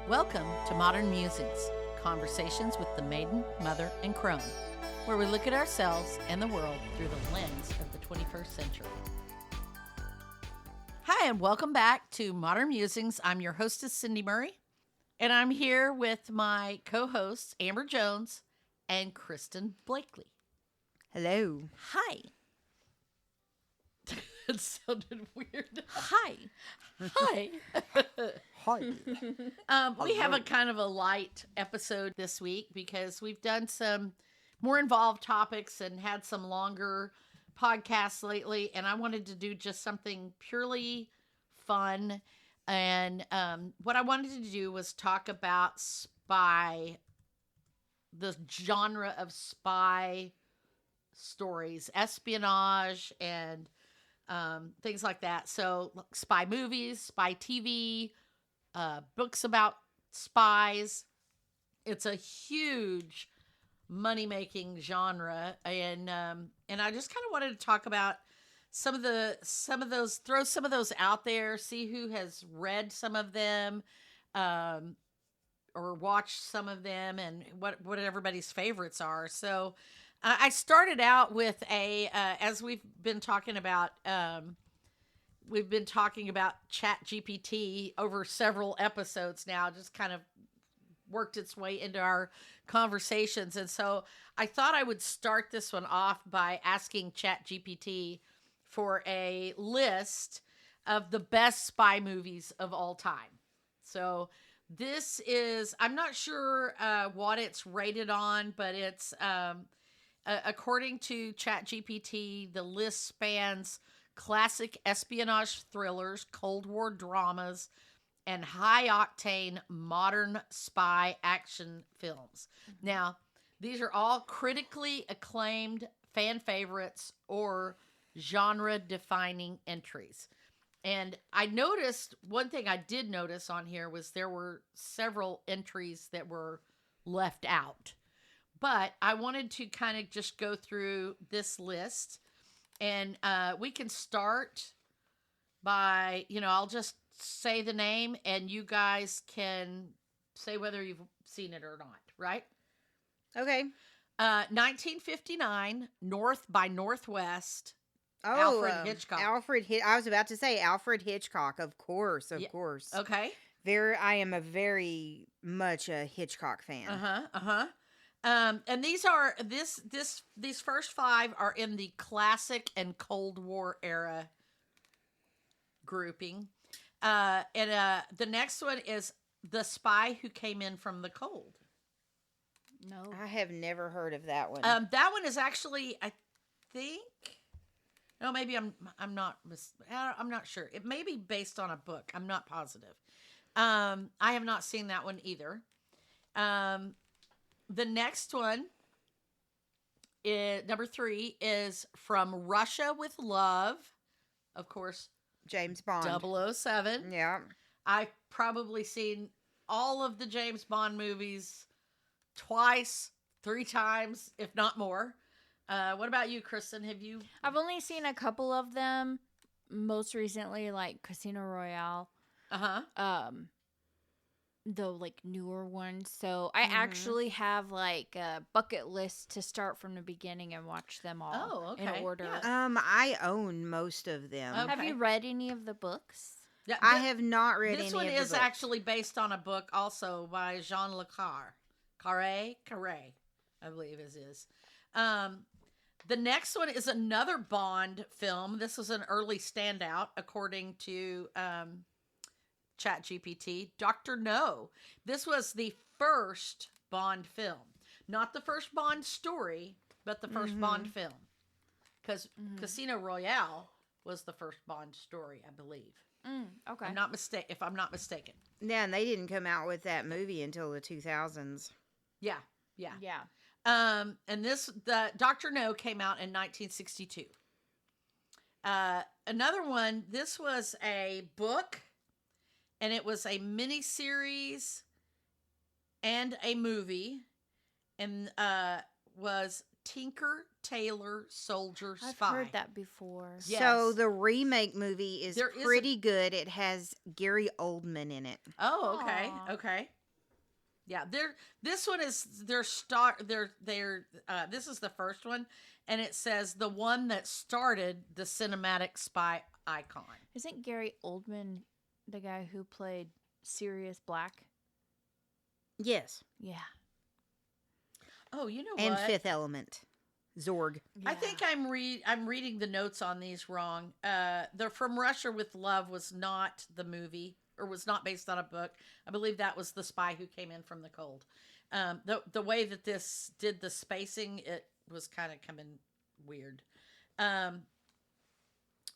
Welcome to Modern Musings, conversations with the maiden, mother, and crone, where we look at ourselves and the world through the lens of the 21st century. Hi, and welcome back to Modern Musings. I'm your hostess, Cindy Murray, and I'm here with my co-hosts, Amber Jones and Kristen Blakely. Hello. Hi. It sounded weird. Hi. Hi. Hi. We have a kind of a light episode this week because we've done some more involved topics and had some longer podcasts lately, and I wanted to do just something purely fun. And what I wanted to do was talk about spy, the genre of spy stories, espionage, and things like that. So spy movies, spy TV, books about spies. It's a huge money-making genre, and I just kind of wanted to talk about some of those, throw some of those out there, see who has read some of them, or watched some of them, and what everybody's favorites are. So I started out with as we've been talking about Chat GPT over several episodes now, just kind of worked its way into our conversations. And so I thought I would start this one off by asking Chat GPT for a list of the best spy movies of all time. So this is, I'm not sure what it's rated on, but it's according to ChatGPT, the list spans classic espionage thrillers, Cold War dramas, and high-octane modern spy action films. Now, these are all critically acclaimed fan favorites or genre-defining entries. And I noticed, one thing I did notice on here was there were several entries that were left out. But I wanted to kind of just go through this list, and we can start by, I'll just say the name, and you guys can say whether you've seen it or not, right? Okay. 1959, North by Northwest, Oh, Alfred Hitchcock. I was about to say Alfred Hitchcock, of course, of course. Okay. I am a very much a Hitchcock fan. And these first five are in the classic and Cold War era grouping. The next one is The Spy Who Came In From the Cold. No, I have never heard of that one. That one is actually, I think, no, maybe I'm not sure. It may be based on a book. I'm not positive. I have not seen that one either. The next one, number 3, is From Russia with Love. Of course, James Bond. 007. Yeah. I've probably seen all of the James Bond movies twice, 3 times, if not more. What about you, Kristen? Have you? I've only seen a couple of them. Most recently, like Casino Royale. The like newer ones. So I actually have like a bucket list to start from the beginning and watch them all in order. Yeah. I own most of them. Okay. Have you read any of the books? Yeah, I have not read any of the books. This one is actually based on a book also by Jean Le Carré, I believe it is. The next one is another Bond film. This was an early standout, according to ChatGPT. Dr. No. This was the first Bond film. Not the first Bond story, but the first Bond film. Because Casino Royale was the first Bond story, I believe. Okay. If I'm not mistaken. Yeah, and they didn't come out with that movie until the 2000s. Yeah. Yeah. And the Dr. No came out in 1962. Another one, this was a book, and it was a mini-series and a movie, and was Tinker Tailor Soldier Spy. I've heard that before. Yes. So the remake movie is There is pretty good. It has Gary Oldman in it. Oh, okay. Aw. Okay. Yeah, this one is this is the first one, and it says the one that started the cinematic spy icon. Isn't Gary Oldman the guy who played Sirius Black? Yes. Yeah. Oh, you know And what? Fifth Element. Zorg. I think I'm reading the notes on these wrong. The From Russia with Love was not the movie, or was not based on a book. I believe that was The Spy Who Came In From the Cold. The way that this did the spacing, it was kind of coming weird. And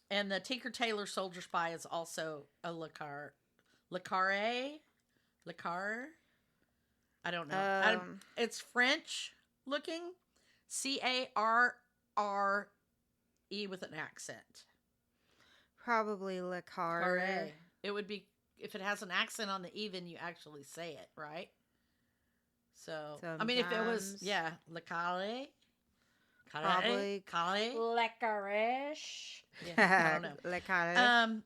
the Tinker Tailor Soldier Spy is also a Le Carre. I don't know. It's French looking. Carre with an accent. Probably Le Carre. Carre. It would be, if it has an accent on the E, then you actually say it, right? So, I mean, if it was, Sometimes. Le Carre. Probably. Carre. Licorice. Yeah, I don't know. Le Carre.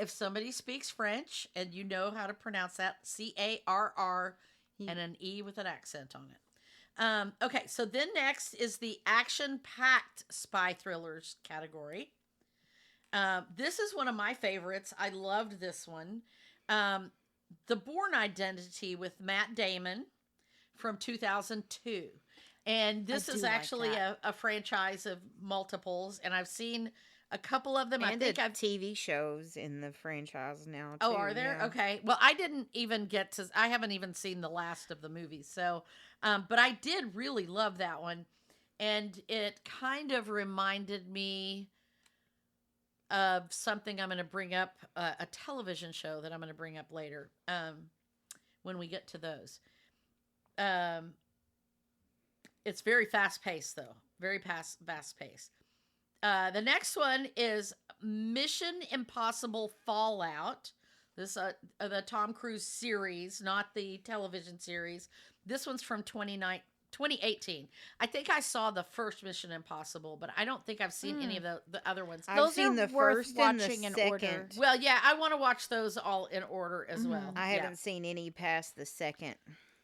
If somebody speaks French and you know how to pronounce that, Carr and an E with an accent on it. Okay, so then next is the action-packed spy thrillers category. This is one of my favorites. I loved this one. The Bourne Identity with Matt Damon from 2002. And this is actually a franchise of multiples, and I've seen a couple of them. And I think I've TV shows in the franchise now, too. Oh, are there? Yeah. Okay. Well, I didn't even get to, I haven't even seen the last of the movies. So, but I did really love that one. And it kind of reminded me of something I'm going to bring up, a television show that I'm going to bring up later when we get to those. It's very fast paced, though. Very fast paced. The next one is Mission Impossible Fallout. This the Tom Cruise series, not the television series. This one's from 2018. I think I saw the first Mission Impossible, but I don't think I've seen any of the other ones. I've seen the first and the in second. order. Well, yeah, I want to watch those all in order as well. I haven't seen any past the second.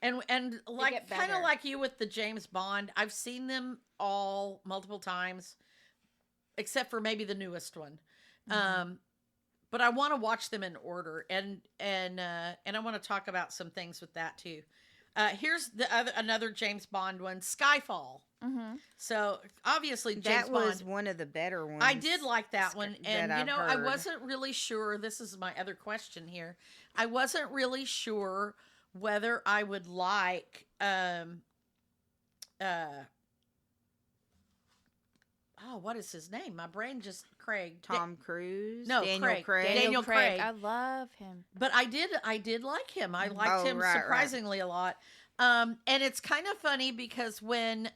And like get kind of better. like you with the James Bond, I've seen them all multiple times, except for maybe the newest one. But I want to watch them in order, and I want to talk about some things with that too. Here's another James Bond one, Skyfall. So obviously James That was Bond. one of the better ones. I did like that one, and that you know, I've I heard. wasn't really sure. This is my other question here. I wasn't really sure whether I would like what is his name? My brain just Craig. Tom Cruise. No, Daniel Craig. Daniel Craig. I love him. But I did like him. I liked him right. surprisingly a lot. And it's kind of funny because when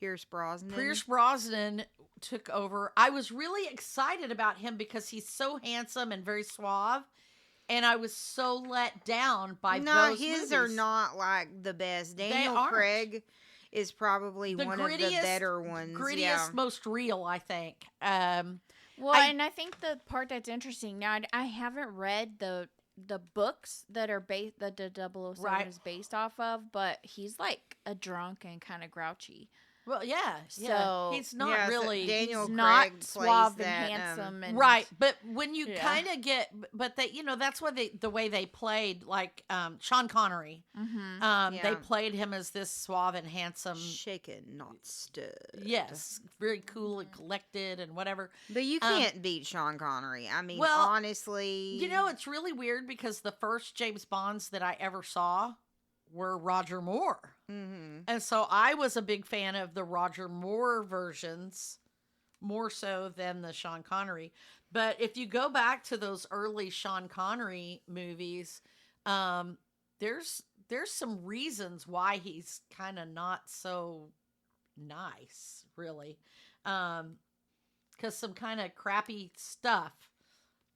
Pierce Brosnan took over, I was really excited about him because he's so handsome and very suave. And I was so let down by those his movies. are not like the best. Daniel aren't. Craig is probably one of the better ones. Grittiest, most real, I think. Well, and I think the part that's interesting now, I haven't read the books that are based that the 007 Right. is based off of, but he's like a drunk and kind of grouchy. Well, yeah. So, he's not really. Daniel He's Craig not plays suave that, and handsome and Right, but when you Yeah. kind of get, but they, that's why the way they played, like Sean Connery, they played him as this suave and handsome, shaken, not stirred. yes, very cool and collected and whatever. But you can't beat Sean Connery. I mean, well, honestly, It's really weird because the first James Bonds that I ever saw were Roger Moore. And so I was a big fan of the Roger Moore versions, more so than the Sean Connery. But if you go back to those early Sean Connery movies, there's some reasons why he's kind of not so nice, really. Because some kind of crappy stuff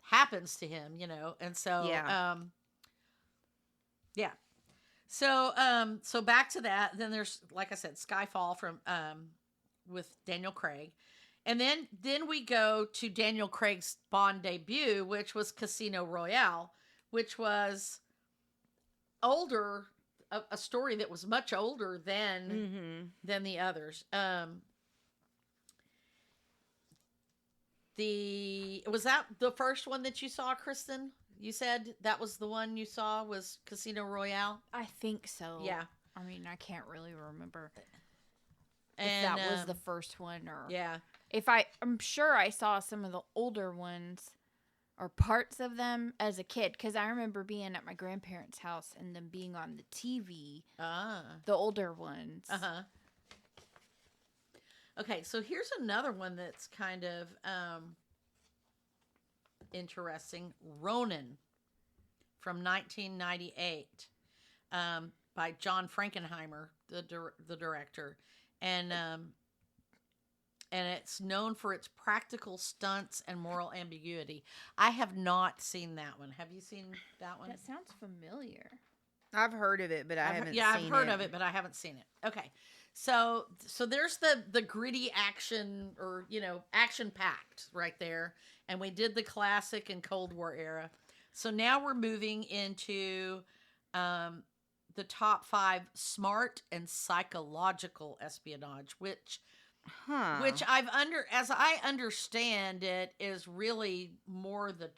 happens to him, and so, Yeah. yeah. So back to that. Then there's, like I said, Skyfall from with Daniel Craig, and then we go to Daniel Craig's Bond debut, which was Casino Royale, which was older, a story that was much older than the others. Was that the first one that you saw, Kristen? You said that was the one you saw was Casino Royale? I think so. Yeah. I mean, I can't really remember and, if that was the first one or yeah. If I'm sure I saw some of the older ones or parts of them as a kid, because I remember being at my grandparents' house and them being on the TV. The older ones. Okay, so here's another one that's kind of interesting. Ronin from 1998 by John Frankenheimer, the director. And it's known for its practical stunts and moral ambiguity. I have not seen that one. Have you seen that one? That sounds familiar. I've heard of it, but I haven't seen it. Yeah, I've heard of it, but I haven't seen it. Okay. So there's the gritty action, or, action packed right there. And we did the classic and Cold War era. So now we're moving into the top 5 smart and psychological espionage, which as I understand it, is really more the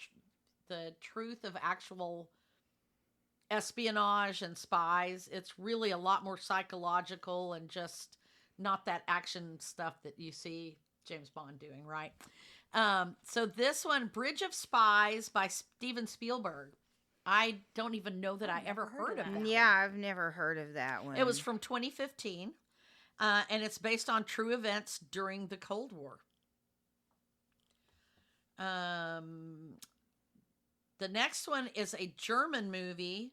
truth of actual espionage and spies. It's really a lot more psychological and just not that action stuff that you see James Bond doing, right? So this one, Bridge of Spies by Steven Spielberg. I don't even know that I ever heard of that. Yeah, I've never heard of that one. It was from 2015, and it's based on true events during the Cold War. The next one is a German movie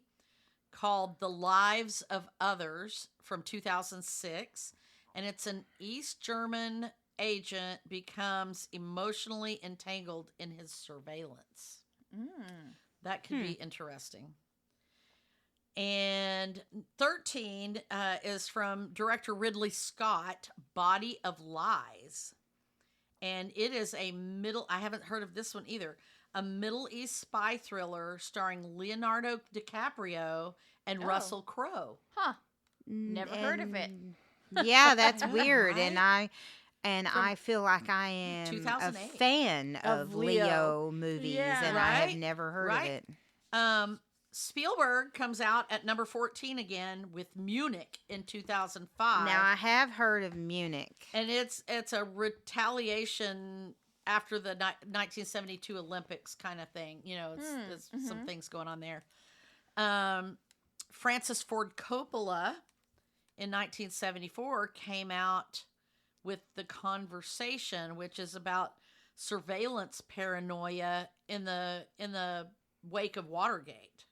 called The Lives of Others from 2006, and it's an East German agent becomes emotionally entangled in his surveillance. That could be interesting. And 13 is from director Ridley Scott, Body of Lies. And it is I haven't heard of this one either, a Middle East spy thriller starring Leonardo DiCaprio and Russell Crowe. Huh. Never heard of it. Yeah, that's weird. Right? And I feel like I am a 2008. fan of Leo movies, and I have never heard of it. Spielberg comes out at number 14 again with Munich in 2005. Now, I have heard of Munich. And it's a retaliation after the 1972 Olympics kind of thing. It's some things going on there. Francis Ford Coppola in 1974 came out with The Conversation, which is about surveillance paranoia in the wake of Watergate.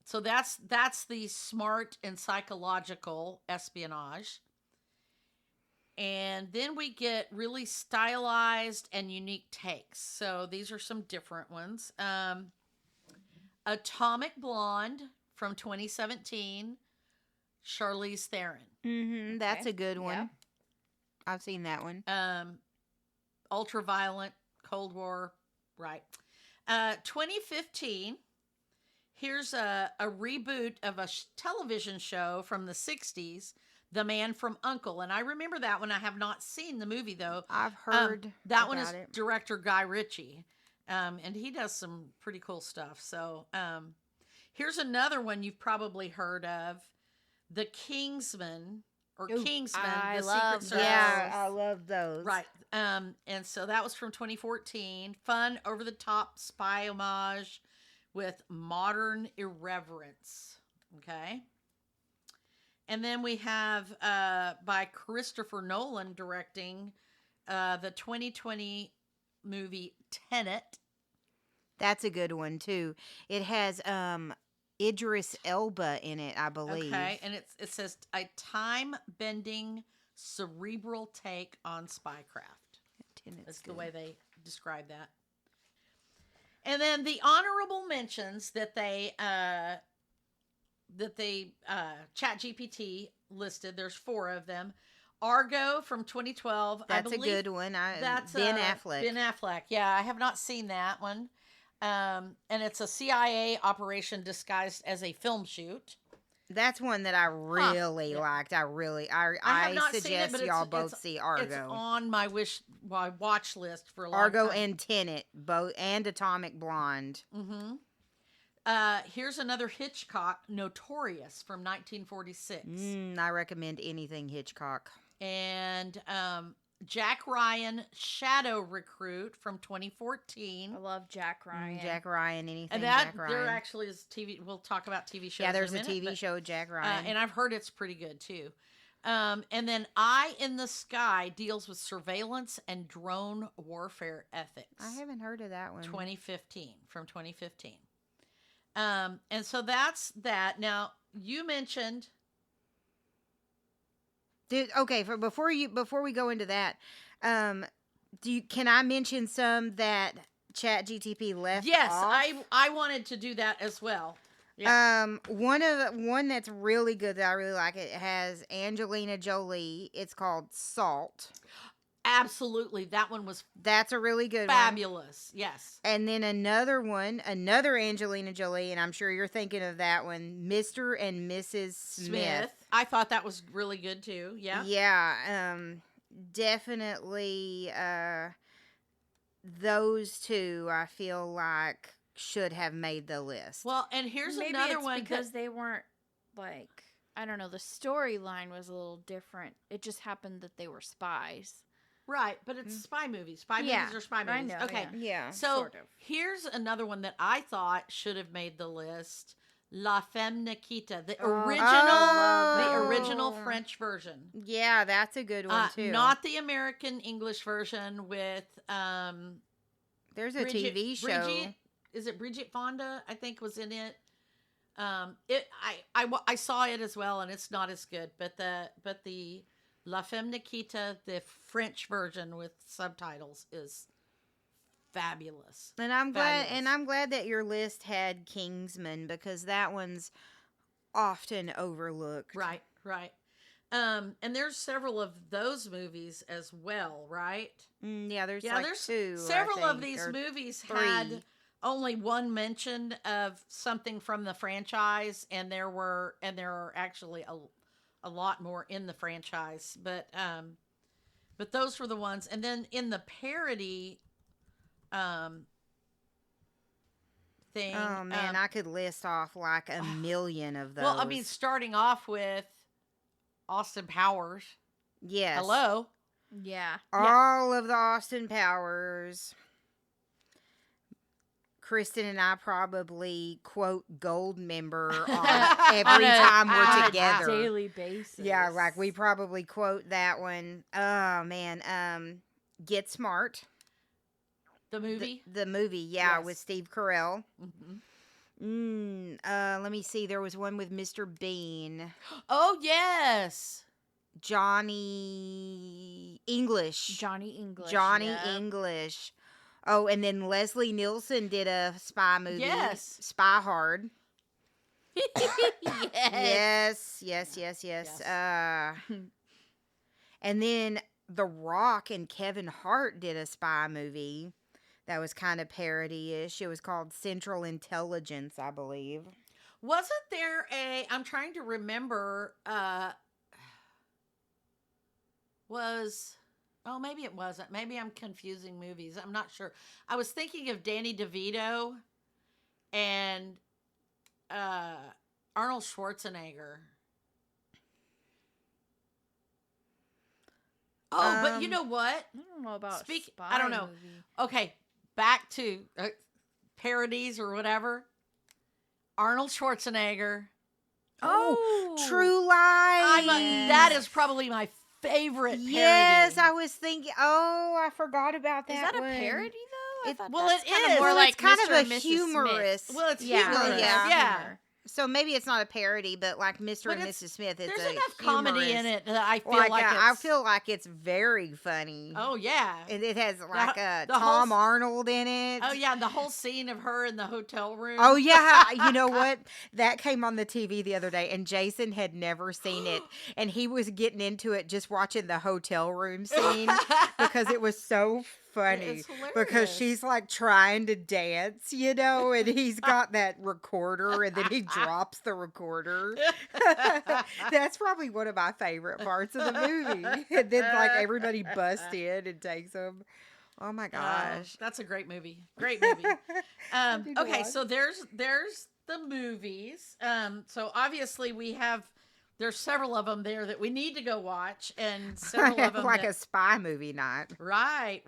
So that's the smart and psychological espionage. And then we get really stylized and unique takes. So these are some different ones. Atomic Blonde from 2017, Charlize Theron. That's a good one. Yeah. I've seen that one. Ultraviolet, Cold War, right. 2015, here's a reboot of a television show from the 60s, The Man from U.N.C.L.E. And I remember that one. I have not seen the movie, though. I've heard that one is director Guy Ritchie, and he does some pretty cool stuff. So here's another one you've probably heard of, The Kingsman, or Kingsman, The Secret Service. Yeah, I love those. Right. And so that was from 2014. Fun, over-the-top spy homage with modern irreverence. Okay. And then we have, by Christopher Nolan directing, the 2020 movie Tenet. That's a good one, too. It has Idris Elba in it, I believe. Okay, and it says a time-bending, cerebral take on spycraft. That's the way they describe that. And then the honorable mentions that they ChatGPT listed. There's 4 of them. Argo from 2012. That's a good one. That's Ben Affleck. Ben Affleck. Yeah, I have not seen that one. And it's a CIA operation disguised as a film shoot. That's one that I really liked. I have not seen it, suggest but y'all both see Argo. It's on my watch list for a long Argo time. and Tenet, both, and Atomic Blonde. Mm-hmm. Here's another Hitchcock, Notorious from 1946. I recommend anything Hitchcock. And Jack Ryan, Shadow Recruit from 2014. I love Jack Ryan. Jack Ryan, anything And that, Jack Ryan. there actually is TV. We'll talk about TV shows. Yeah, there's in a minute, TV show, Jack Ryan. and I've heard it's pretty good too. And then Eye in the Sky deals with surveillance and drone warfare ethics. I haven't heard of that one. 2015, from 2015. And so that's that. Now, you mentioned... Dude, okay, before we go into that, can I mention some that ChatGPT left Yes, off? I wanted to do that as well. Yeah. One that's really good that I really like, it has Angelina Jolie. It's called Salt. Absolutely. That one was That's a really good one. fabulous. Yes. And then another Angelina Jolie, and I'm sure you're thinking of that one, Mr. and Mrs. Smith. I thought that was really good too. Yeah. Yeah, definitely those two I feel like should have made the list. Well, and here's Maybe another it's one because they weren't like, I don't know, the storyline was a little different. It just happened that they were spies. right, but it's spy movies. Spy Yeah, movies are spy movies. I know, Okay. Yeah. So sort of. here's another one that I thought should have made the list. La Femme Nikita, the original French version. Yeah, that's a good one too. Not the American English version with There's a TV show. Is it Bridget Fonda? I think was in it. I saw it as well, and it's not as good. But the La Femme Nikita, the French version with subtitles, is fabulous. And I'm glad that your list had Kingsman, because that one's often overlooked. Right. And there's several of those movies as well, right? Yeah, there's there's two. Several I of think, these or movies 3. had only one mention of something from the franchise, and there are actually a lot more in the franchise, but those were the ones. And then in the parody thing, Oh man, I could list off like a million of those. well, I mean, starting off with Austin Powers. yes. Hello. Yeah. All of the Austin Powers. Kristen and I probably quote Gold Member every time we're together. Daily basis. Yeah, like we probably quote that one. Oh man, Get Smart. The movie. The movie, yeah, Yes. with Steve Carell. Mm-hmm. Let me see. There was one with Mr. Bean. Oh yes. Johnny English. Johnny English. Johnny Yep. English. Oh, and then Leslie Nielsen did a spy movie. Yes. Spy Hard. Yes. Yes. And then The Rock and Kevin Hart did a spy movie that was kind of parody-ish. It was called Central Intelligence, I believe. Wasn't there I'm trying to remember, maybe it wasn't. Maybe I'm confusing movies. I'm not sure. I was thinking of Danny DeVito and Arnold Schwarzenegger. Oh, but you know what? I don't know about spy I don't know. movie. Okay, back to parodies or whatever. Arnold Schwarzenegger. Oh, True Lies. That is probably my favorite parody. Yes, I was thinking. Oh, I forgot about that. Is that a one. parody though? I thought well, that's it kinda is. more Well, like it's kind Mr. of and a Mrs. humorous. Smith. Well, it's Yeah, humorous. yeah. Yeah. Humor. So maybe it's not a parody, but like Mr. But and Mrs. Smith, it's there's a enough comedy in humorous- it that I feel Like, like I it's, feel like it's very funny. oh yeah. It has like the Tom whole- Arnold in it. Oh yeah, the whole scene of her in the hotel room. Oh yeah, you know what? That came on the TV the other day, and Jason had never seen it, and he was getting into it just watching the hotel room scene because it was so funny. It's Because hilarious. she's like trying to dance, you know, and he's got that recorder, and then he drops the recorder. That's probably one of my favorite parts of the movie. And then like everybody busts in and takes them. Oh my gosh. That's a great movie. Great movie. need to Okay, watch. so there's the movies. So obviously there's several of them there that we need to go watch, and several of them Like that, a spy movie night. right.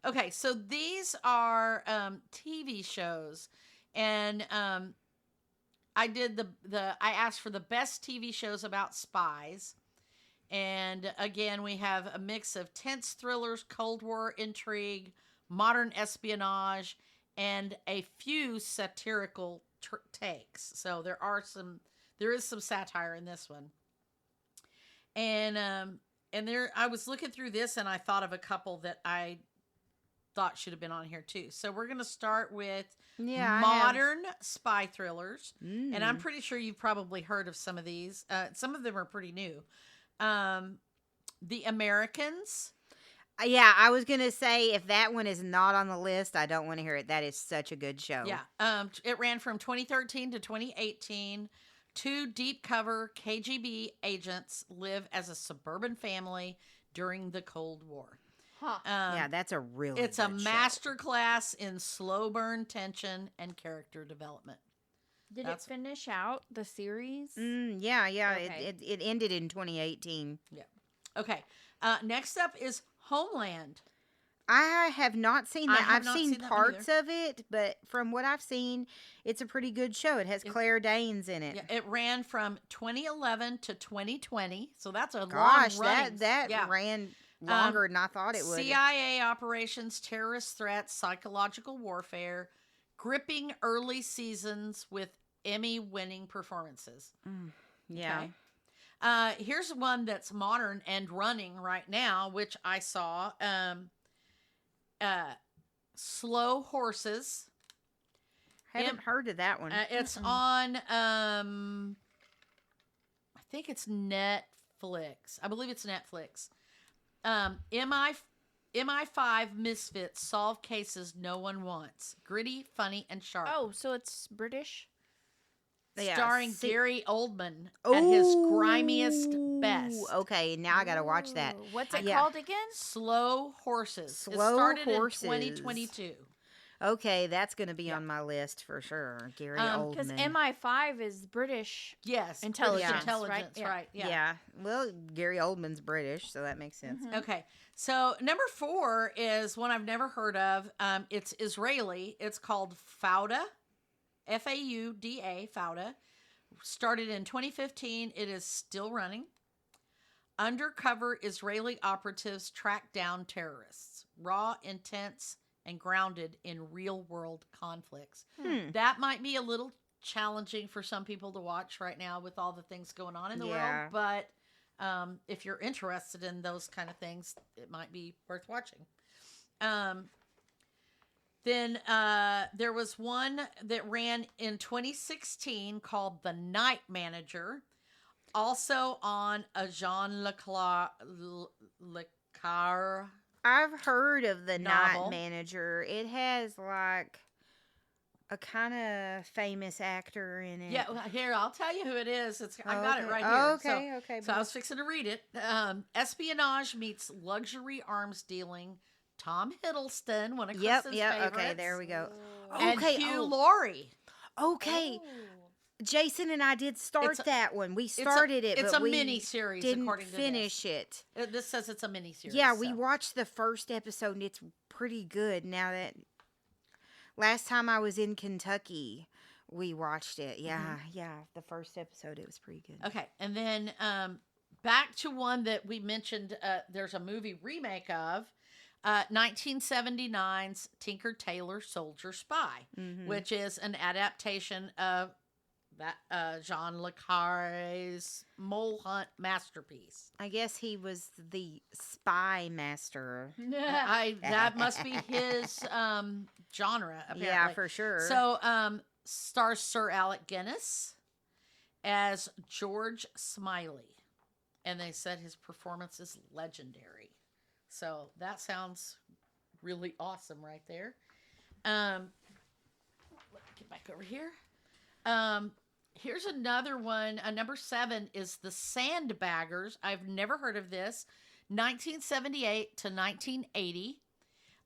Okay, so these are TV shows, and I did I asked for the best TV shows about spies. And again, we have a mix of tense thrillers, Cold War intrigue, modern espionage, and a few satirical takes. So there is some satire in this one. And I was looking through this, and I thought of a couple that I thought should have been on here too. So we're going to start with modern spy thrillers. And I'm pretty sure you've probably heard of some of these. Some of them are pretty new. The Americans. Yeah, I was gonna say if that one is not on the list, I don't want to hear it. That is such a good show. Yeah. It ran from 2013 to 2018. Two deep cover KGB agents live as a suburban family during the Cold War. Huh. Yeah, that's a really It's a good show. master class in slow burn tension and character development. Did it finish out the series? Yeah. Okay. It ended in 2018. Yeah. Okay. Next up is Homeland. I have not seen I that. have I've not seen seen that one parts of it, but from what I've seen, it's a pretty good show. It has Claire Danes in it. Yeah, it ran from 2011 to 2020, so that's a Gosh, long running. that yeah. ran longer than I thought it would. CIA operations, terrorist threats, psychological warfare, gripping early seasons with Emmy-winning performances. Yeah. Okay. Here's one that's modern and running right now, which I saw. Slow Horses. Haven't heard of that one. It's on. I think it's Netflix. I believe it's Netflix. MI5 misfits solve cases no one wants. Gritty, funny, and sharp. Oh, so it's British? Yeah, Starring Gary Oldman at his grimiest best. Okay, now I gotta watch that. Ooh, what's it Yeah. called again? Slow Horses. Slow it started Horses. in 2022. Okay, that's gonna be on my list for sure. Gary Because Oldman. MI5 is British. Yes. Intelligence, British intelligence, right? right. Yeah. Yeah. Well, Gary Oldman's British, so that makes sense. Okay. So number 4 is one I've never heard of. It's Israeli. It's called Fauda. Fauda. Fauda. Started in 2015. It is still running. Undercover Israeli operatives track down terrorists. Raw, intense, and grounded in real-world conflicts. That might be a little challenging for some people to watch right now with all the things going on in the world. But if you're interested in those kind of things, it might be worth watching. Then there was one that ran in 2016 called The Night Manager, also on a Jean Le Carre. I've heard of the Novel. Night Manager. It has like a kind of famous actor in it. Yeah, well, here, I'll tell you who it is. I got it right here. Oh, okay, okay. So I was fixing to read it. Espionage meets luxury arms dealing. Tom Hiddleston, one of Kristen's favorites. Okay, there we go. And Okay, Hugh Laurie. Okay. Jason and I did start that one. We It's started it, It's but a we mini series. didn't According to finish it. This says it's a mini series. Yeah, we watched the first episode, and it's pretty good. Now that last time I was in Kentucky, we watched it. Yeah, the first episode, it was pretty good. Okay, and then back to one that we mentioned. There's a movie remake of 1979's Tinker Tailor Soldier Spy, which is an adaptation of That Jean Le Carre's mole hunt masterpiece. I guess he was the spy master. I that must be his genre apparently. Yeah, for sure. So stars Sir Alec Guinness as George Smiley, and they said his performance is legendary. So that sounds really awesome right there. Let me get back over here. Here's another one. Number 7 is The Sandbaggers. I've never heard of this. 1978 to 1980.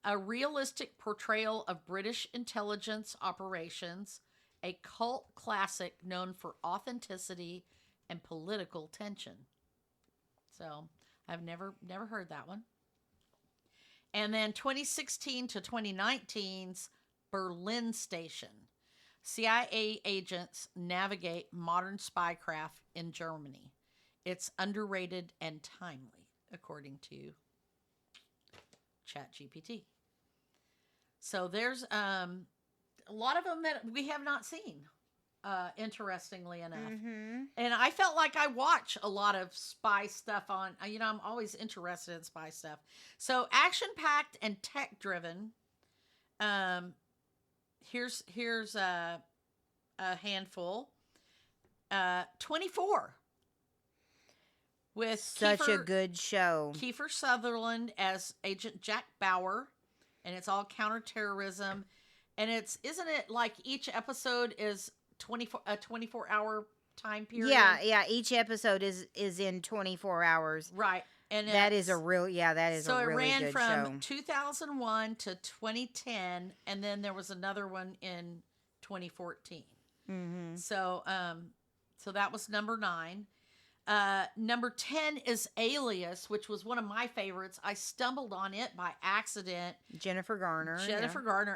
A realistic portrayal of British intelligence operations. A cult classic known for authenticity and political tension. So I've never heard that one. And then 2016 to 2019's Berlin Station. CIA agents navigate modern spycraft in Germany. It's underrated and timely, according to ChatGPT. So there's a lot of them that we have not seen, interestingly enough. Mm-hmm. And I felt like I watch a lot of spy stuff on, I'm always interested in spy stuff. So action-packed and tech-driven. Here's a handful. 24. With such a good show. Kiefer Sutherland as Agent Jack Bauer, and it's all counterterrorism. And isn't it like each episode is a 24-hour time period? Yeah. Each episode is in 24 hours. Right. And that is a really good show. So it ran from 2001 to 2010, and then there was another one in 2014. Mm-hmm. So that was number 9. Number 10 is Alias, which was one of my favorites. I stumbled on it by accident. Jennifer Garner,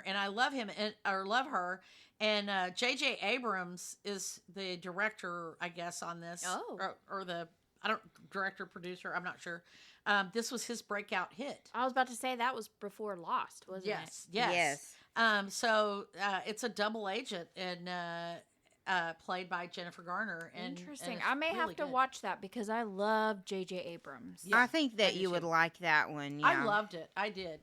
and I love him or love her. And J.J. Abrams is the director, I guess, on this. Oh, or the director, producer, I'm not sure. This was his breakout hit. I was about to say that was before Lost, wasn't it? Yes. So it's a double agent and played by Jennifer Garner. Interesting. And I may really have to watch that because I love J.J. Abrams. Yeah, I think that you would like that one. Yeah. I loved it. I did.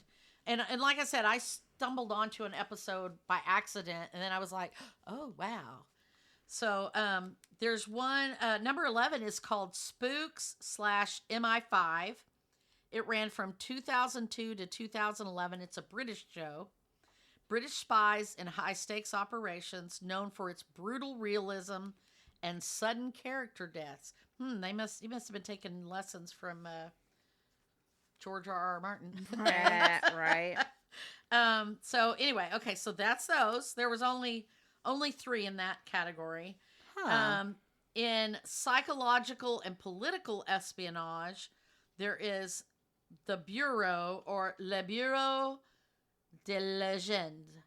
And like I said, I stumbled onto an episode by accident, and then I was like, oh, wow. So there's one, number 11 is called Spooks/MI5. It ran from 2002 to 2011. It's a British show. British spies in high-stakes operations, known for its brutal realism and sudden character deaths. He must have been taking lessons from George R.R. Martin. Right. So anyway, okay, so that's those. There was only 3 in that category. Huh. In psychological and political espionage, there is the Bureau, or Le Bureau de Legende,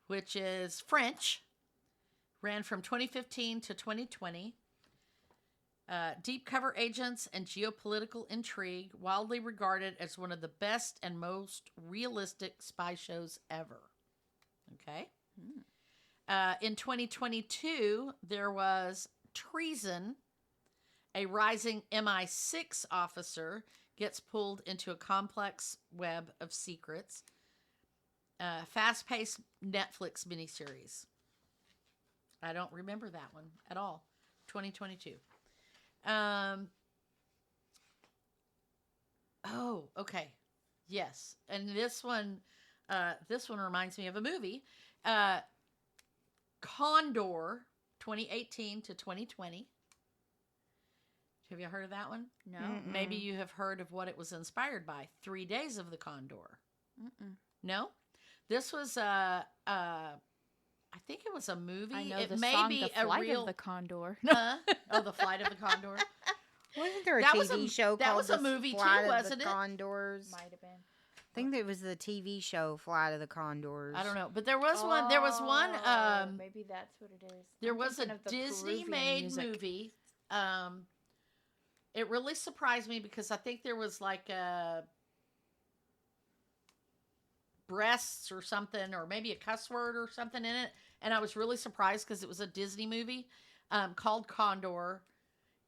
which is French, ran from 2015 to 2020. Deep cover agents and geopolitical intrigue, widely regarded as one of the best and most realistic spy shows ever. Okay. In 2022, there was Treason. A rising MI6 officer gets pulled into a complex web of secrets. Fast-paced Netflix miniseries. I don't remember that one at all. 2022. Oh, okay. Yes. And this one reminds me of a movie. Condor, 2018 to 2020. Have you heard of that one? No. Mm-mm. Maybe you have heard of what it was inspired by. 3 Days of the Condor. Mm-mm. No? This was I think it was a movie. I know it the may song be The a Flight real of the Condor. Huh? Oh, The Flight of the Condor. Wasn't there a That was TV a- show that called was a The movie too, Flight of wasn't the it? Condors? Might have been. I think there was the TV show Flight of the Condors. I don't know, but there was one. There was one. Maybe that's what it is. There I'm was a thinking of the Disney-made Peruvian music. movie. It really surprised me because I think there was like breasts or something, or maybe a cuss word or something in it, and I was really surprised because it was a Disney movie called Condor,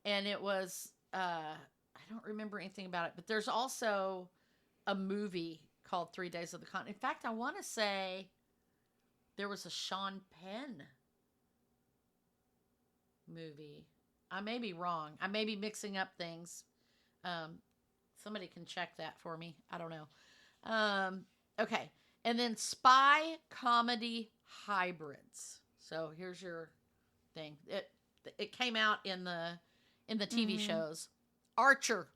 and it was I don't remember anything about it, but there's also a movie called 3 Days of the Condor. In fact, I want to say there was a Sean Penn movie. I may be wrong. I may be mixing up things. Somebody can check that for me. I don't know. Okay. And then spy comedy hybrids. So here's your thing. It came out in the TV shows. Archer.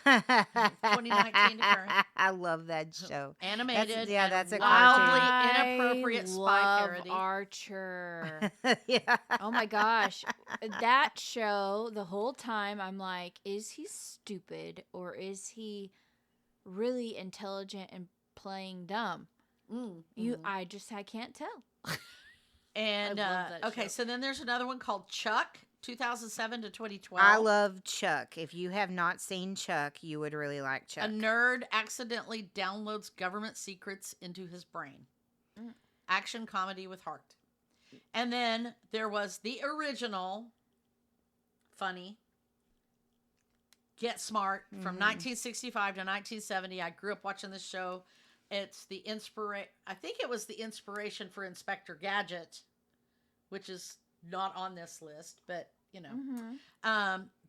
2019 to current. I love that show. Animated. That's a wildly cartoon. inappropriate spy parody. Archer. Yeah. Oh my gosh. That show, the whole time, I'm like, is he stupid or is he really intelligent and playing dumb? I can't tell. And I love that okay, show. so then there's another one called Chuck, 2007 to 2012. I love Chuck. If you have not seen Chuck, you would really like Chuck. A nerd accidentally downloads government secrets into his brain. Action comedy with heart. And then there was the original funny Get Smart from 1965 to 1970. I grew up watching this show. It's the I think it was the inspiration for Inspector Gadget, which is not on this list, but you know.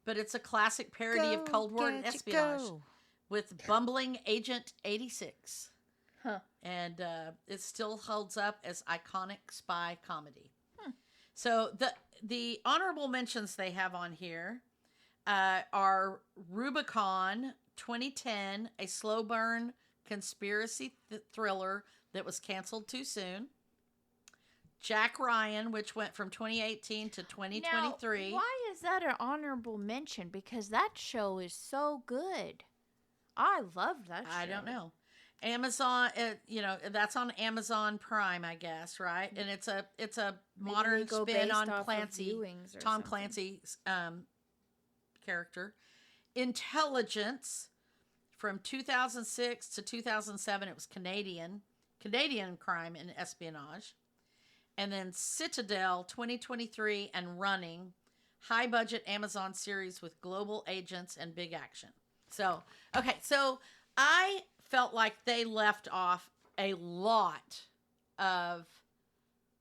But it's a classic parody of Cold War and espionage with bumbling Agent 86. Huh. And it still holds up as iconic spy comedy. So the honorable mentions they have on here are Rubicon 2010, a slow burn conspiracy thriller that was canceled too soon. Jack Ryan, which went from 2018 to 2023. Now, why is that an honorable mention? Because that show is so good. I love that show. I don't know. Amazon, that's on Amazon Prime, I guess, right? And it's a modern spin on Clancy, Tom Clancy's character. Intelligence from 2006 to 2007, it was Canadian crime and espionage. And then Citadel 2023 and Running, high budget Amazon series with global agents and big action. So, okay, so I felt like they left off a lot of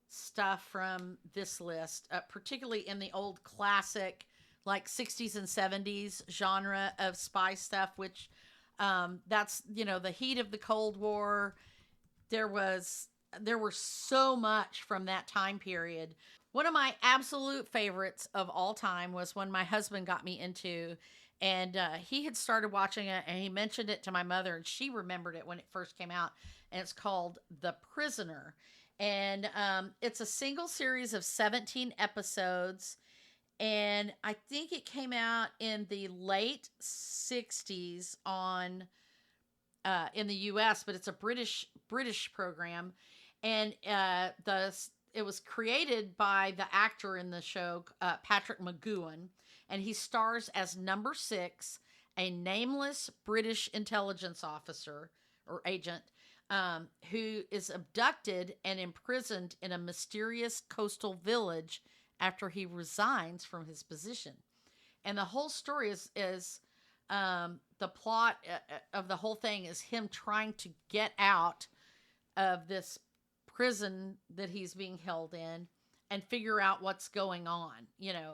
stuff from this list, particularly in the old classic, like 60s and 70s genre of spy stuff, which that's, the heat of the Cold War. There were so much from that time period. One of my absolute favorites of all time was one my husband got me into, and he had started watching it, and he mentioned it to my mother, and she remembered it when it first came out, and it's called The Prisoner. And it's a single series of 17 episodes, and I think it came out in the late 60s on in the U.S., but it's a British program. And it was created by the actor in the show, Patrick McGoohan, and he stars as Number 6, a nameless British intelligence officer or agent who is abducted and imprisoned in a mysterious coastal village after he resigns from his position. And the whole story is the plot of the whole thing is him trying to get out of this prison that he's being held in and figure out what's going on,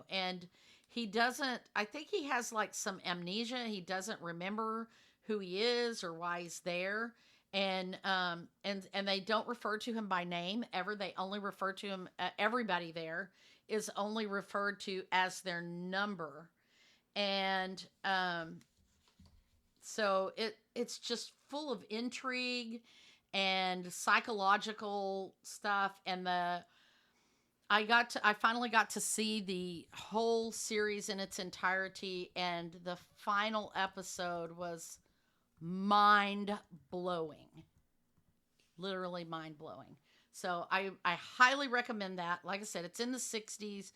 and he doesn't, I think he has like some amnesia. He doesn't remember who he is or why he's there. And they don't refer to him by name ever. They only refer to him, everybody there is only referred to as their number. And, so it's just full of intrigue and psychological stuff. And I finally got to see the whole series in its entirety, and the final episode was mind-blowing. Literally mind-blowing. So I highly recommend that. Like I said, it's in the 60s.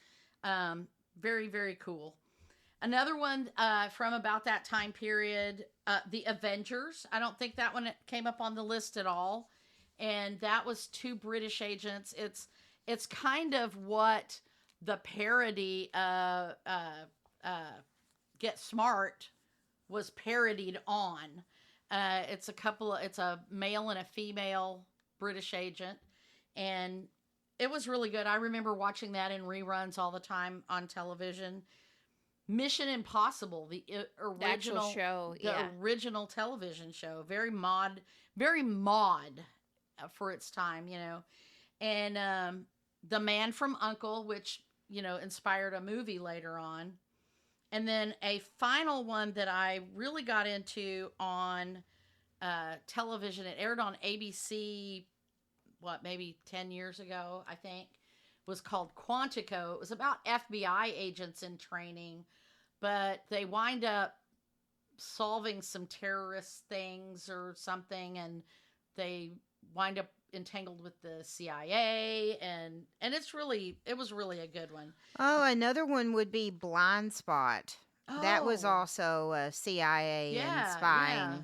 Very, very cool. Another one from about that time period, The Avengers. I don't think that one came up on the list at all. and that was two British agents. It's kind of what the parody Get Smart was parodied on. It's a male and a female British agent, and it was really good. I remember watching that in reruns all the time on television. Mission Impossible, the original show, original television show, very mod for its time, and The Man from U.N.C.L.E., which inspired a movie later on. And then a final one that I really got into on television, it aired on ABC, maybe 10 years ago, I think, was called Quantico. It was about FBI agents in training, but they wind up solving some terrorist things or something, and they wind up entangled with the CIA, and it was really a good one. Oh, another one would be Blind Spot. That was also CIA and spying. Yeah.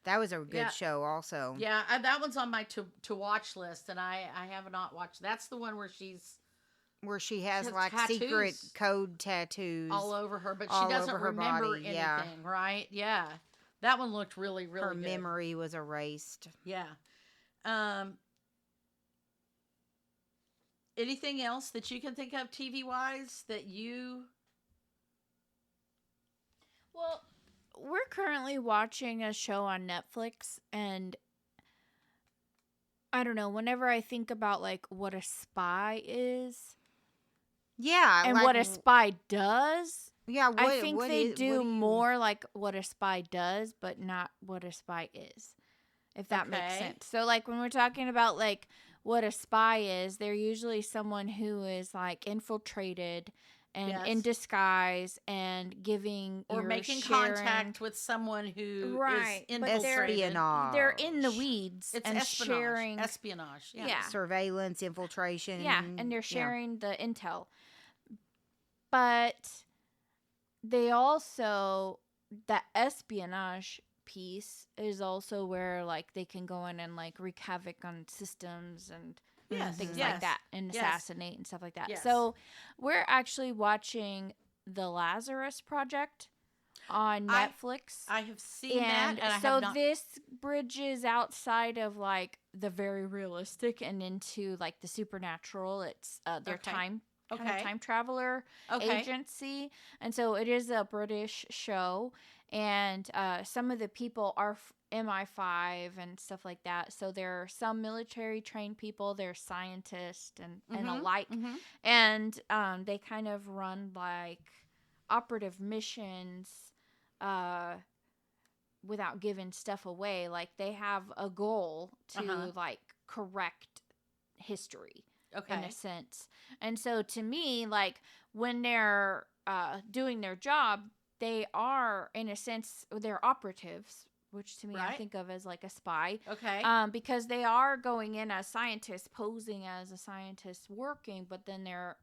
That was a good show also. Yeah, that one's on my to watch list, and I have not watched. That's the one where she has like tattoos secret code tattoos all over her, but she doesn't remember anything, right? Yeah. That one looked really, really her good. memory was erased. Yeah. Anything else that you can think of TV wise that you? Well, we're currently watching a show on Netflix, and I don't know, whenever I think about like what a spy is, and like, what a spy does, I think they what do more like what a spy does, but not what a spy is. If that makes sense. So like when we're talking about like what a spy is, they're usually someone who is like infiltrated and in disguise and giving or making contact with someone who is infiltrated. Espionage. They're in the weeds. It's and espionage. sharing Espionage. Yeah. Surveillance, infiltration. Yeah, and they're sharing the intel. But they also, that espionage piece is also where like they can go in and like wreak havoc on systems and things like that, and assassinate and stuff like that. So we're actually watching The Lazarus Project on Netflix. I have seen that, and I so have not. This bridges outside of like the very realistic and into like the supernatural. It's their time traveler agency, and so it is a British show, and some of the people are MI5 and stuff like that. So there are some military trained people, there's scientists and alike, and they kind of run like operative missions without giving stuff away. Like they have a goal to like correct history. In a sense. And so to me, like when they're doing their job, they are in a sense, they're operatives, which to me I think of as like a spy. Because they are going in as scientists, posing as a scientist working, but then they're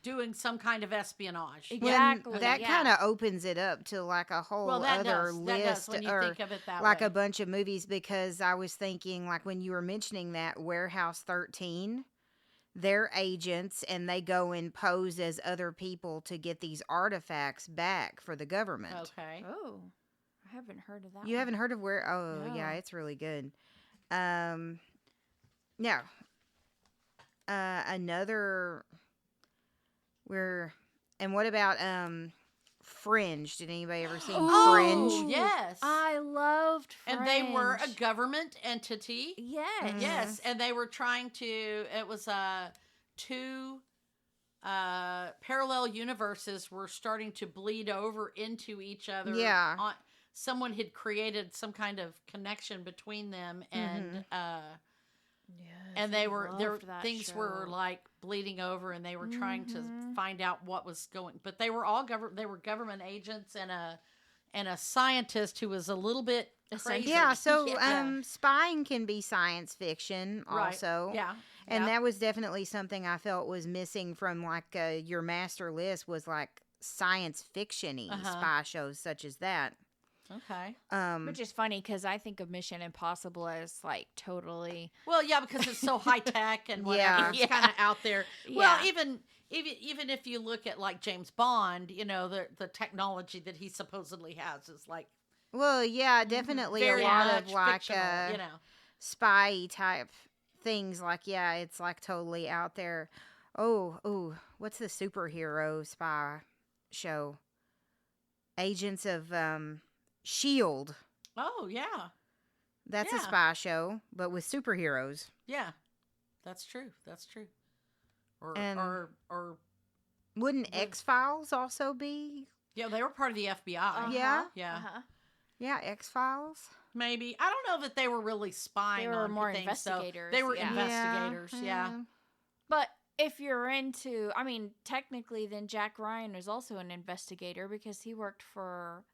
doing some kind of espionage. Exactly. That kind of opens it up to like a whole other list, when you think of it that like way. a bunch of movies, because I was thinking like when you were mentioning that Warehouse 13, they're agents and they go and pose as other people to get these artifacts back for the government. Okay. Oh, I haven't heard of that. You haven't heard of yeah, it's really good. Another and what about Fringe? Did anybody ever see Fringe? Yes. I loved Fringe. And they were a government entity. Yes. Yes, and they were trying to, it was two parallel universes were starting to bleed over into each other. Yeah. Someone had created some kind of connection between them, and and they were things were like bleeding over, and they were trying to find out what was going. But they were all government agents and a scientist who was a little bit crazy. Yeah, so spying can be science fiction also. Right. Yeah. And that was definitely something I felt was missing from like your master list, was like science fiction-y spy shows such as that. Okay. Which is funny because I think of Mission Impossible as like totally. Well, yeah, because it's so high tech and whatever. Yeah. It's kind of out there. Yeah. Well, even if you look at like James Bond, the technology that he supposedly has is like well, yeah, definitely a very lot much of like fictional. spy type things. Like, yeah, it's like totally out there. Oh, what's the superhero spy show? Agents of Shield. Oh yeah, That's a yeah, spy show, but with superheroes. yeah. That's true. That's true. Or And or wouldn't the- X-Files also be? yeah, they were part of the FBI. Yeah. Yeah. Yeah, X-Files. Maybe I don't know that they were really spying. They were on more things, investigators, So they were yeah. investigators. Yeah. But if you're into, I mean, technically, then Jack Ryan is also an investigator because he worked for,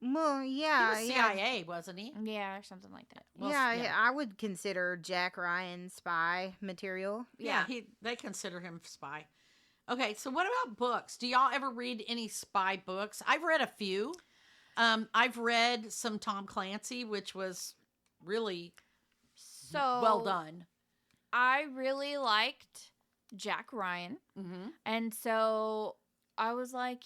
Well, He yeah, was yeah. CIA, wasn't he? yeah, or something like that. Well, Yeah, yeah. I would consider Jack Ryan spy material. Yeah, they consider him spy. Okay, so what about books? Do y'all ever read any spy books? I've read a few. I've read some Tom Clancy, which was really So well done. I really liked Jack Ryan, Mm-hmm. and so I was like,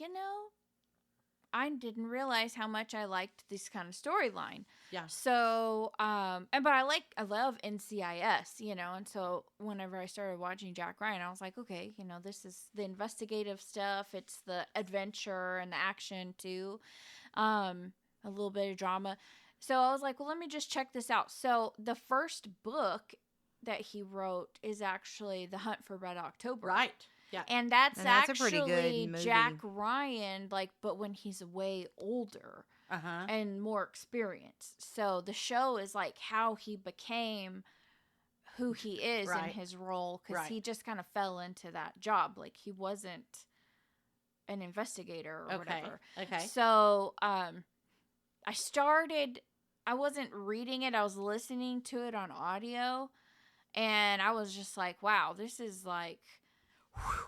I didn't realize how much I liked this kind of storyline. Yeah. So, but I love NCIS, and so whenever I started watching Jack Ryan, I was like, okay, this is the investigative stuff. It's the adventure and the action too. A little bit of drama. So I was like, well, let me just check this out. So the first book that he wrote is actually The Hunt for Red October. Right. Yeah. And that's And that's a actually pretty good movie. Jack Ryan, but when he's way older Uh-huh. and more experienced. So the show is like how he became who he is in Right. his role because Right. he just kind of fell into that job. Like he wasn't an investigator or Okay. whatever. Okay. So I wasn't reading it, I was listening to it on audio, and I was just like, wow, this is like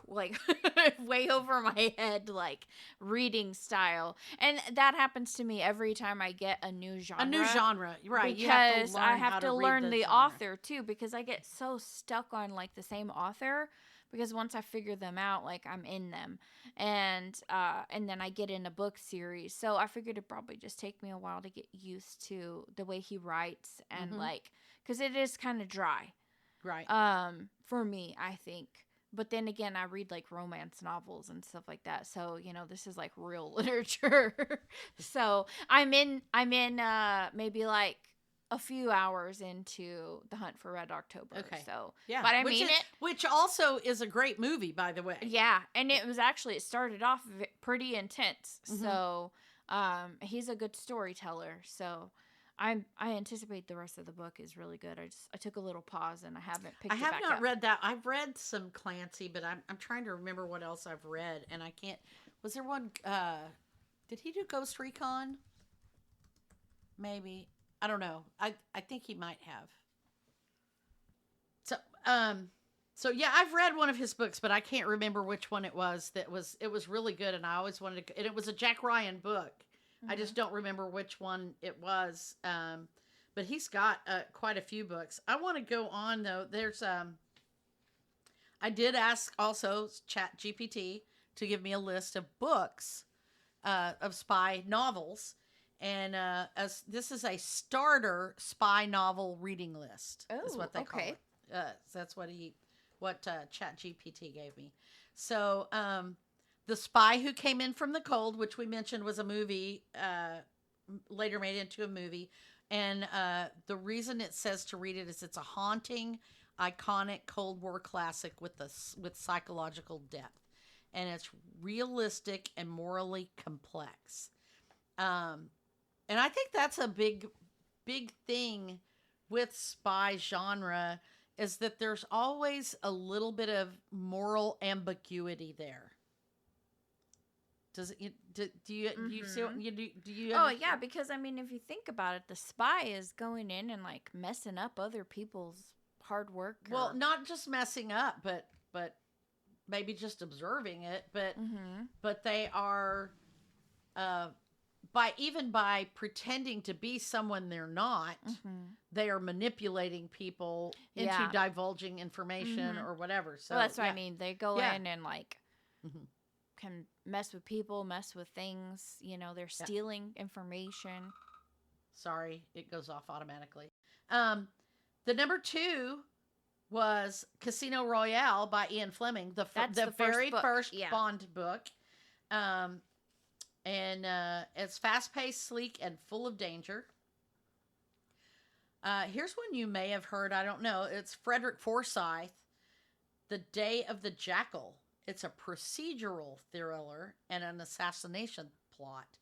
way over my head, like reading style. And that happens to me every time I get a new genre. A new genre, right? Because I have how to read learn the genre. author too, because I get so stuck on like the same author. Because once I figure them out, like I'm in them, and then I get in a book series. So I figured it'd probably just take me a while to get used to the way he writes, and Mhm. because it is kind of dry, Right. for me, I think. But then again, I read like romance novels and stuff like that. So, this is like real literature. So I'm in maybe like a few hours into The Hunt for Red October. Okay. So, Yeah. but I which mean is, it. Which also is a great movie, by the way. Yeah. And it started off pretty intense. Mhm. So, he's a good storyteller. So I anticipate the rest of the book is really good. I took a little pause and I haven't picked I it have back not up. read that. I've read some Clancy, but I'm trying to remember what else I've read, and I can't. Was there one? Did he do Ghost Recon? Maybe, I don't know. I think he might have. So yeah, I've read one of his books, but I can't remember which one it was. It was really good, and I always wanted to. And it was a Jack Ryan book. I just don't remember which one it was. But he's got quite a few books. I want to go on though. There's I did ask also Chat GPT to give me a list of books of spy novels, and as this is a starter spy novel reading list. Is Oh, what they call okay. it. So that's what Chat GPT gave me. So The Spy Who Came In From the Cold, which we mentioned was a movie, later made into a movie. And the reason it says to read it is it's a haunting, iconic Cold War classic with psychological depth. And it's realistic and morally complex. And I think that's a big thing with spy genre, is that there's always a little bit of moral ambiguity there. Does it? Do you see what you do? Do you? Oh yeah, because I mean, if you think about it, the spy is going in and like messing up other people's hard work. Well, not just messing up, but maybe just observing it. But Mm-hmm. but they are by pretending to be someone they're not, they are manipulating people into divulging information or whatever. So well, that's what I mean. They go in and like Mhm. can mess with people, mess with things. You know, they're stealing information. Sorry, it goes off automatically. The number 2 was Casino Royale by Ian Fleming, the very first Bond book. And it's fast-paced, sleek, and full of danger. Here's one you may have heard. I don't know. It's Frederick Forsyth, The Day of the Jackal. It's a procedural thriller and an assassination plot.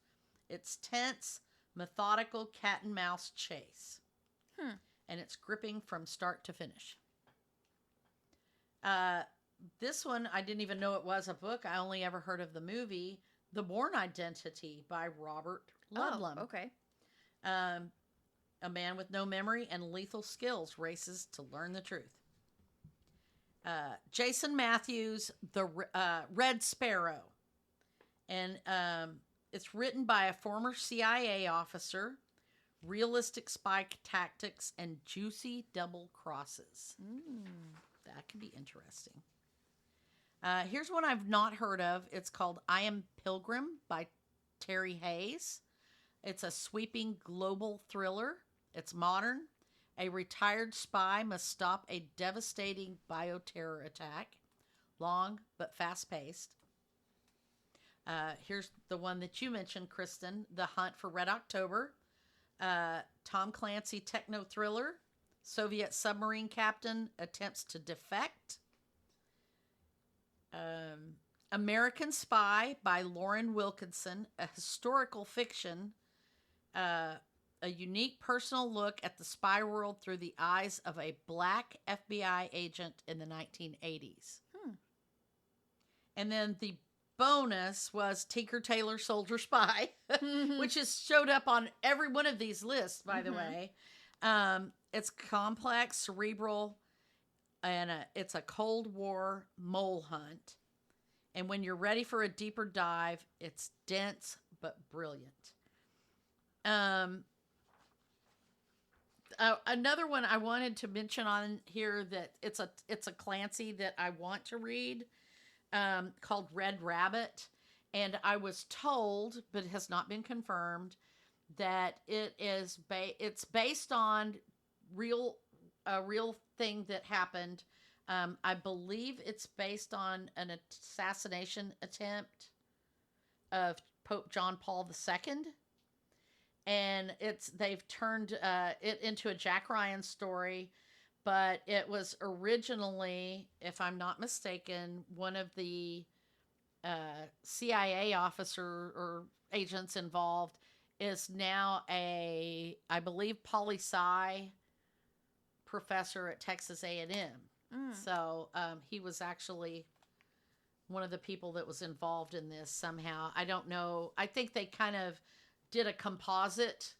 It's tense, methodical cat and mouse chase. And it's gripping from start to finish. This one, I didn't even know it was a book. I only ever heard of the movie, The Bourne Identity by Robert Ludlum. Oh, okay. A man with no memory and lethal skills races to learn the truth. Jason Matthews, The Red Sparrow. And it's written by a former CIA officer, realistic spy tactics, and juicy double crosses. That could be interesting. Here's one I've not heard of. It's called I Am Pilgrim by Terry Hayes. It's a sweeping global thriller. It's modern. A retired spy must stop a devastating bioterror attack. Long but fast-paced. Here's the one that you mentioned, Kristen, The Hunt for Red October. Tom Clancy techno thriller. Soviet submarine captain attempts to defect. American Spy by Lauren Wilkinson, a historical fiction, a unique personal look at the spy world through the eyes of a black FBI agent in the 1980s. And then the bonus was Tinker Tailor Soldier Spy, which has showed up on every one of these lists, by the way. It's complex, cerebral, and it's a Cold War mole hunt. And when you're ready for a deeper dive, it's dense but brilliant. Another one I wanted to mention on here that it's a Clancy that I want to read, called Red Rabbit, and I was told, but it has not been confirmed, that it's based on a real thing that happened. I believe it's based on an assassination attempt of Pope John Paul II. And they've turned it into a Jack Ryan story, but it was originally, if I'm not mistaken, one of the CIA officer or agents involved is now I believe, poli-sci professor at Texas A&M. So he was actually one of the people that was involved in this somehow. I don't know. I think they kind of did a composite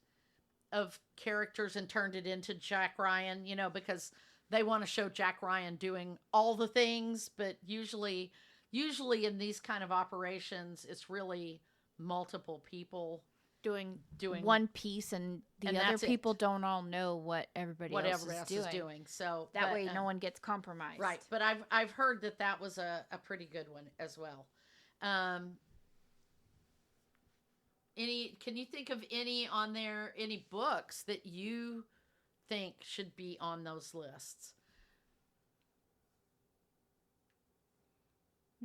of characters and turned it into Jack Ryan, because they want to show Jack Ryan doing all the things, but usually in these kind of operations, it's really multiple people doing one piece, and the other people don't all know what everybody else is doing. So that way no one gets compromised. Right. But I've heard that was a pretty good one as well. Can you think of any on there, any books that you think should be on those lists?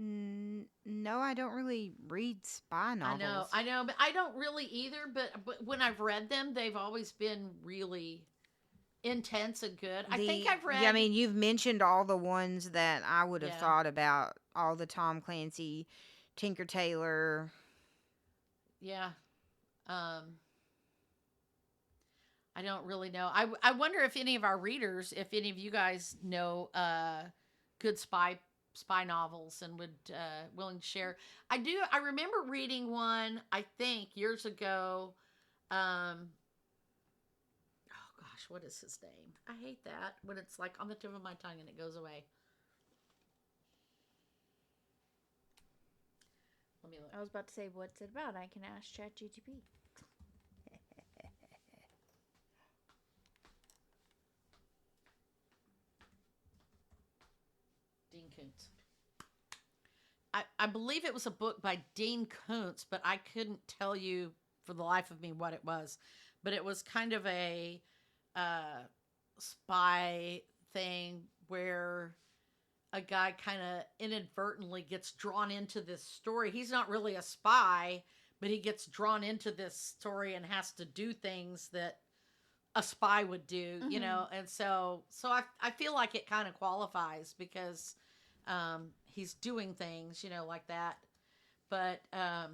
No, I don't really read spy novels. I know, but I don't really either. But when I've read them, they've always been really intense and good. I think I've read. Yeah, I mean, you've mentioned all the ones that I would have thought about. All the Tom Clancy, Tinker Tailor. Yeah. I don't really know. I wonder if any of our readers, if any of you guys know good spy novels and would willing to share. I remember reading one, I think, years ago. Oh gosh, what is his name? I hate that when it's like on the tip of my tongue and it goes away. Let me look. I was about to say, what's it about? I can ask ChatGPT. Dean Koontz. I believe it was a book by Dean Koontz, but I couldn't tell you for the life of me what it was. But it was kind of a spy thing where a guy kind of inadvertently gets drawn into this story. He's not really a spy, but he gets drawn into this story and has to do things that a spy would do, you know? And so I feel like it kind of qualifies because he's doing things, you know, like that. But, I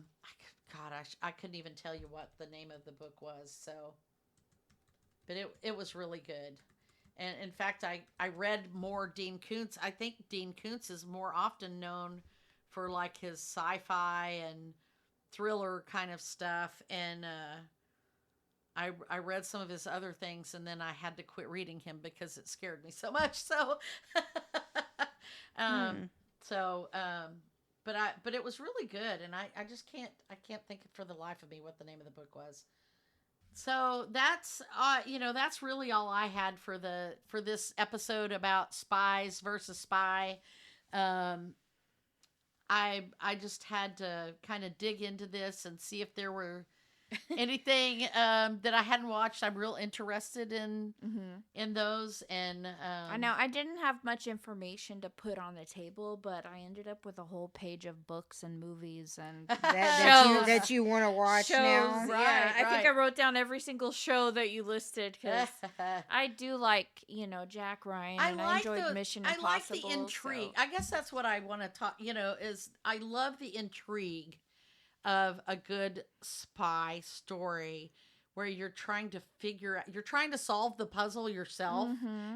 couldn't even tell you what the name of the book was. So, but it was really good. And in fact, I read more Dean Koontz. I think Dean Koontz is more often known for like his sci-fi and thriller kind of stuff. And I read some of his other things, and then I had to quit reading him because it scared me so much. So, but it was really good, and I just can't think for the life of me what the name of the book was. So that's that's really all I had for this episode about spies versus spy. I just had to kind of dig into this and see if there were anything that I hadn't watched. I'm real interested in those, and I know I didn't have much information to put on the table, but I ended up with a whole page of books and movies and that you want to watch shows. now. Yeah, Right. I think I wrote down every single show that you listed because I do like Jack Ryan, and I enjoyed Mission Impossible. I like the intrigue. So. I guess that's what I want to talk. Is I love the intrigue of a good spy story where you're trying to solve the puzzle yourself.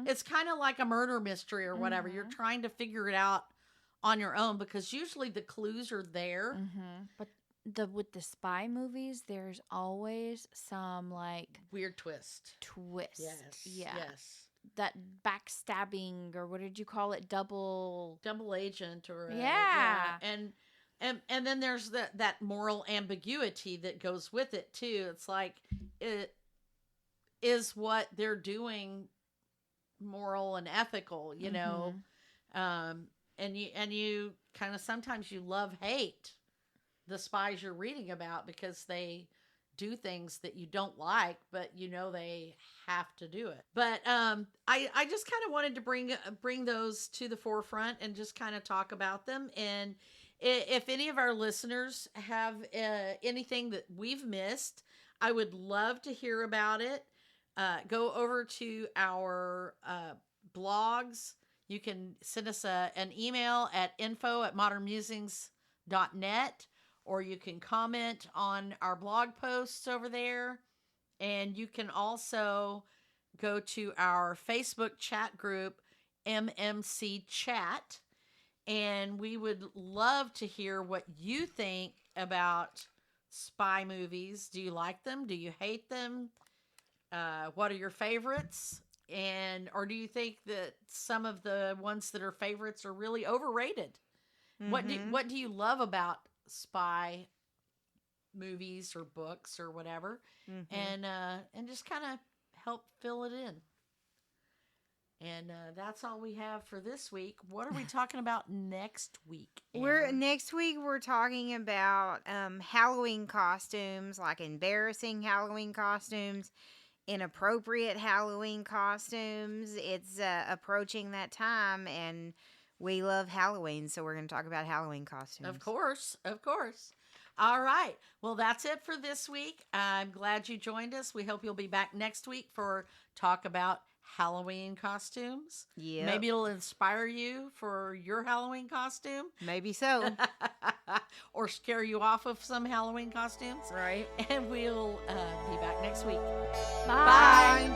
It's kind of like a murder mystery or whatever. You're trying to figure it out on your own because usually the clues are there. But with the spy movies, there's always some like weird twist. Yes. That backstabbing, or what did you call it? Double agent, or And then there's that moral ambiguity that goes with it too. It's like, it is what they're doing moral and ethical, you know? And you kind of, sometimes you hate the spies you're reading about because they do things that you don't like, but they have to do it. But I just kind of wanted to bring those to the forefront and just kind of talk about them. And if any of our listeners have anything that we've missed, I would love to hear about it. Go over to our blogs. You can send us an email at info@modernmusings.net, or you can comment on our blog posts over there. And you can also go to our Facebook chat group, MMC Chat. And we would love to hear what you think about spy movies. Do you like them? Do you hate them? What are your favorites? Or do you think that some of the ones that are favorites are really overrated? What do you love about spy movies or books or whatever? And just kind of help fill it in. And that's all we have for this week. What are we talking about next week, Amber? Next week we're talking about Halloween costumes, like embarrassing Halloween costumes, inappropriate Halloween costumes. It's approaching that time, and we love Halloween, so we're going to talk about Halloween costumes. Of course. All right. Well, that's it for this week. I'm glad you joined us. We hope you'll be back next week for talk about Halloween costumes. Yeah. Maybe it'll inspire you for your Halloween costume. Maybe so. Or scare you off of some Halloween costumes. Right. And we'll be back next week. Bye.